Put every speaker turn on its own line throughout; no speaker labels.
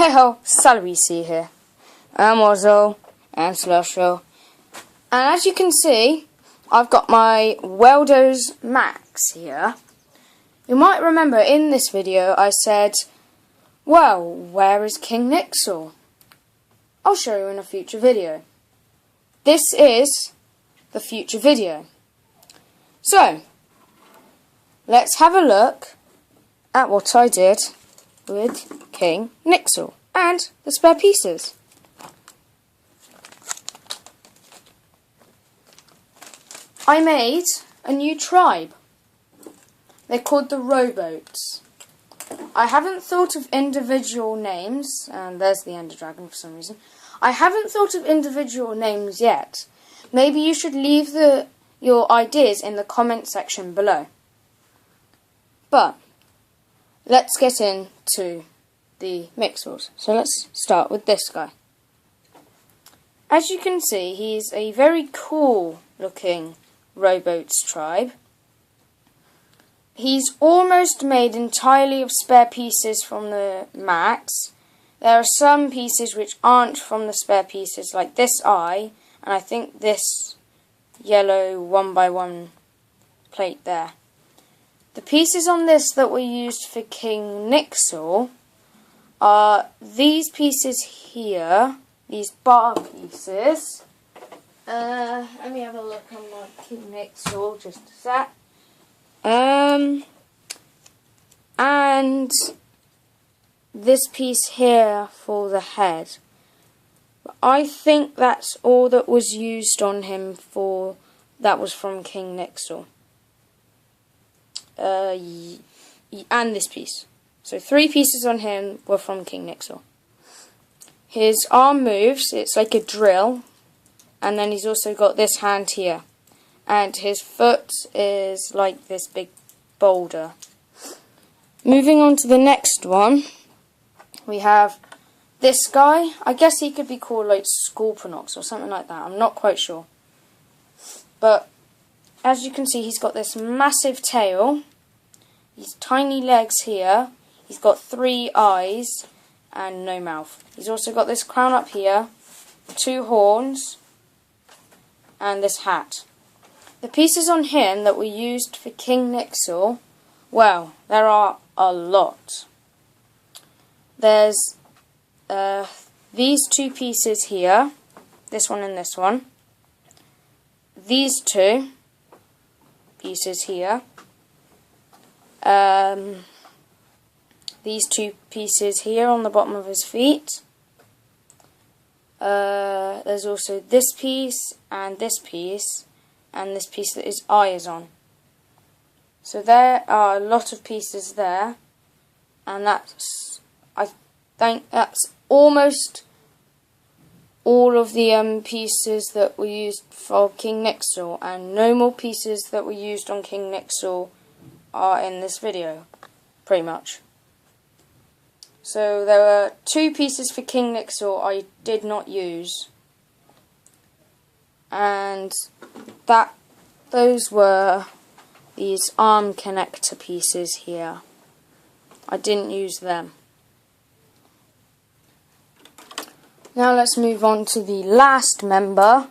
Hey ho, Salary here. I'm Ozzo and Slusho. And as you can see, I've got my Welders Max here. You might remember in this video I said, well, where is King Nixel? I'll show you in a future video. This is the future video. So, let's have a look at what I did with King Nixel and the spare pieces. I made a new tribe. They're called the Robots. I haven't thought of individual names, and there's the Ender Dragon for some reason. I haven't thought of individual names yet. Maybe you should leave your ideas in the comment section below. But let's get into the mixels. So let's start with this guy. As you can see, he's a very cool looking Robots tribe. He's almost made entirely of spare pieces from the Max. There are some pieces which aren't from the spare pieces, like this eye, and I think this yellow 1x1 plate there. The pieces on this that were used for King Nixel are these pieces here, these bar pieces. Let me have a look on my King Nixel, just a sec. And this piece here for the head. But I think that's all that was used on him that was from King Nixel. And this piece. So 3 pieces on him were from King Nixel. His arm moves, it's like a drill, and then he's also got this hand here. And his foot is like this big boulder. Moving on to the next one, we have this guy. I guess he could be called like Scorpionox or something like that, I'm not quite sure. But as you can see, he's got this massive tail, these tiny legs here, he's got 3 eyes and no mouth. He's also got this crown up here, 2 horns, and this hat. The pieces on him that were used for King Nixel, well, there are a lot. There's these 2 pieces here, this one and this one. These 2 pieces here. These 2 pieces here on the bottom of his feet. There's also this piece and this piece that his eye is on. So there are a lot of pieces there, and I think that's almost all of the pieces that were used for King Nixel, and no more pieces that were used on King Nixel are in this video, pretty much. So there were 2 pieces for King Nixel I did not use, and those were these arm connector pieces here. I didn't use them. Now let's move on to the last member,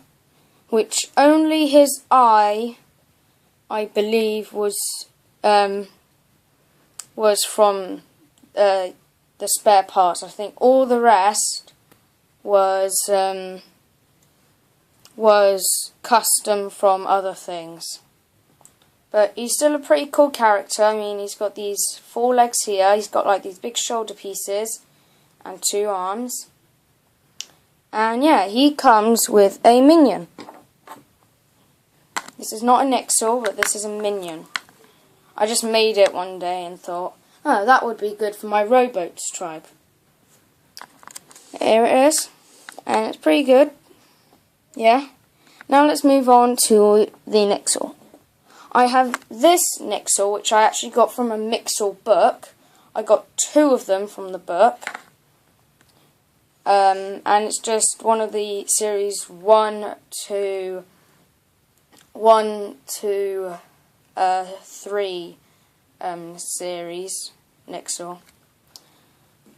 which only his eye, I believe, was from the spare parts. I think all the rest was custom from other things. But he's still a pretty cool character. I mean, he's got these 4 legs here. He's got like these big shoulder pieces and 2 arms. And yeah, he comes with a minion. This is not a Nixel, but this is a minion. I just made it one day and thought, oh, that would be good for my Robots tribe. Here it is. And it's pretty good. Yeah. Now let's move on to the Nixel. I have this Nixel, which I actually got from a Mixel book. I got 2 of them from the book. And it's just one of the series 1 to 3 series Nixel.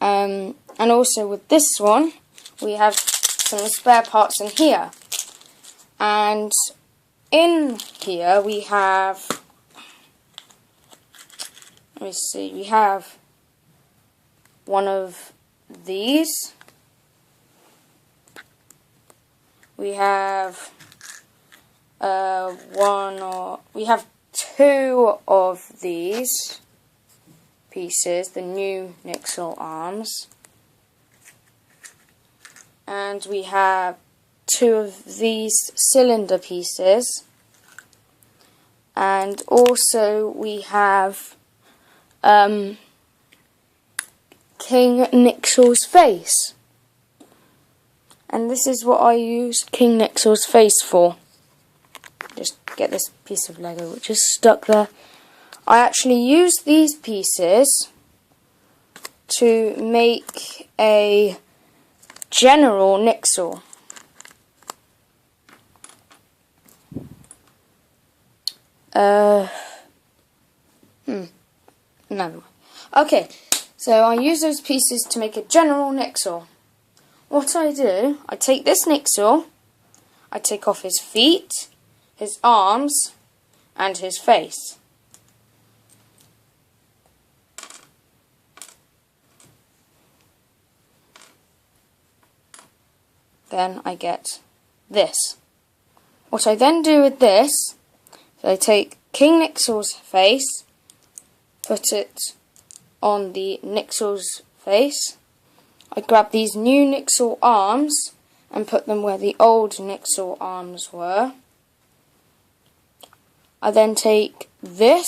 And also with this one, we have some spare parts in here. And in here we have, let me see, we have one of these. We have we have two of these pieces, the new mixel arms, and we have two of these cylinder pieces, and also we have King Nixel's face. And this is what I used King Nixel's face for. Just get this piece of Lego which is stuck there. I actually used these pieces to make a General Nixel. No. Okay, so I use those pieces to make a General Nixel. What I do, I take this Nixel, I take off his feet, his arms, and his face. Then I get this. What I then do with this, is I take King Nixel's face, put it on the Nixel's face. I grab these new Nixel arms and put them where the old Nixel arms were. I then take this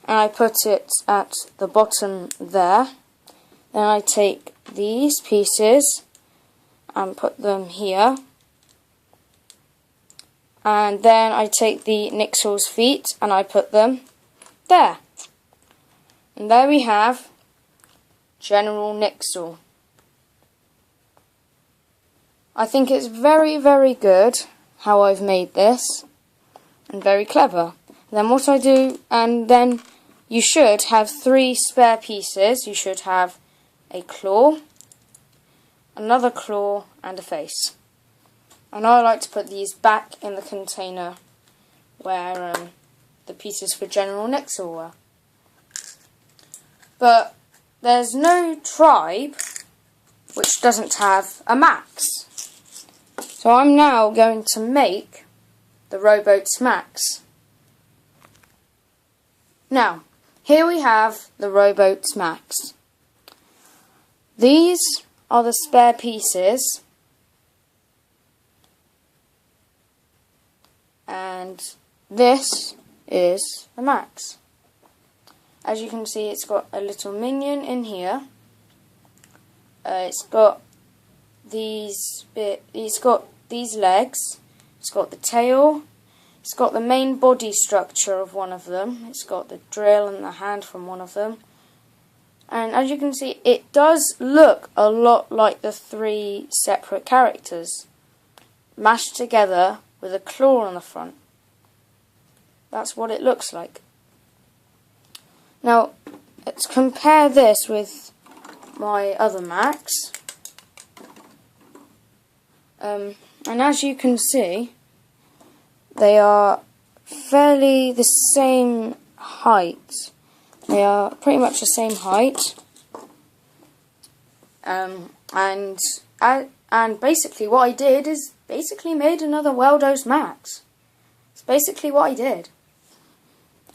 and I put it at the bottom there. Then I take these pieces and put them here. And then I take the Nixel's feet and I put them there. And there we have General Nixel. I think it's very, very good how I've made this, and very clever. Then what I do, and then you should have 3 spare pieces. You should have a claw, another claw, and a face. And I like to put these back in the container where the pieces for General Nixel were. But there's no tribe which doesn't have a max. So I'm now going to make the robotez max. Now, here we have the robotez max. These are the spare pieces, and this is the max. As you can see, it's got a little minion in here. It's got these legs. It's got the tail. It's got the main body structure of one of them. It's got the drill and the hand from one of them. And as you can see, it does look a lot like the 3 separate characters mashed together with a claw on the front. That's what it looks like. Now, let's compare this with my other Max. And as you can see, they are fairly the same height. They are pretty much the same height. And basically what I did is basically made another Weldo's Max. It's basically what I did.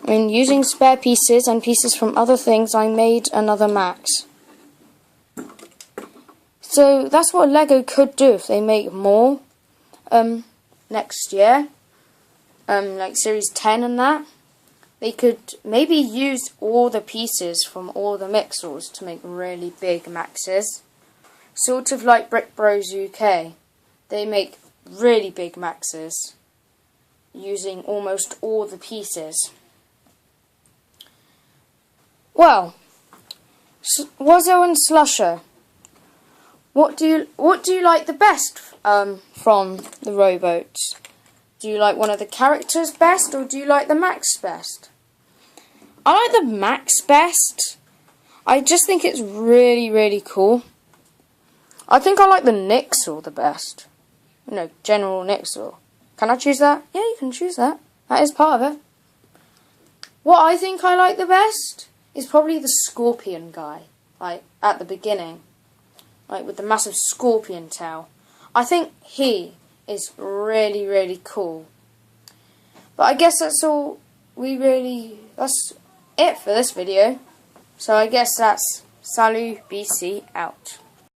And using spare pieces and pieces from other things, I made another Max. So that's what Lego could do if they make more next year, like Series 10 and that. They could maybe use all the pieces from all the mixels to make really big Maxes. Sort of like Brick Bros UK. They make really big Maxes using almost all the pieces. Well, Wazzo and Slusher, what do you like the best from the robots? Do you like one of the characters best, or do you like the Max best? I like the Max best. I just think it's really, really cool. I think I like the Nixel the best. You know, General Nixel. Can I choose that? Yeah, you can choose that. That is part of it. What I think I like the best is probably the Scorpion guy. Like, at the beginning. Like, with the massive scorpion tail. I think he is really, really cool. But I guess that's all that's it for this video. So I guess that's Salut BC out.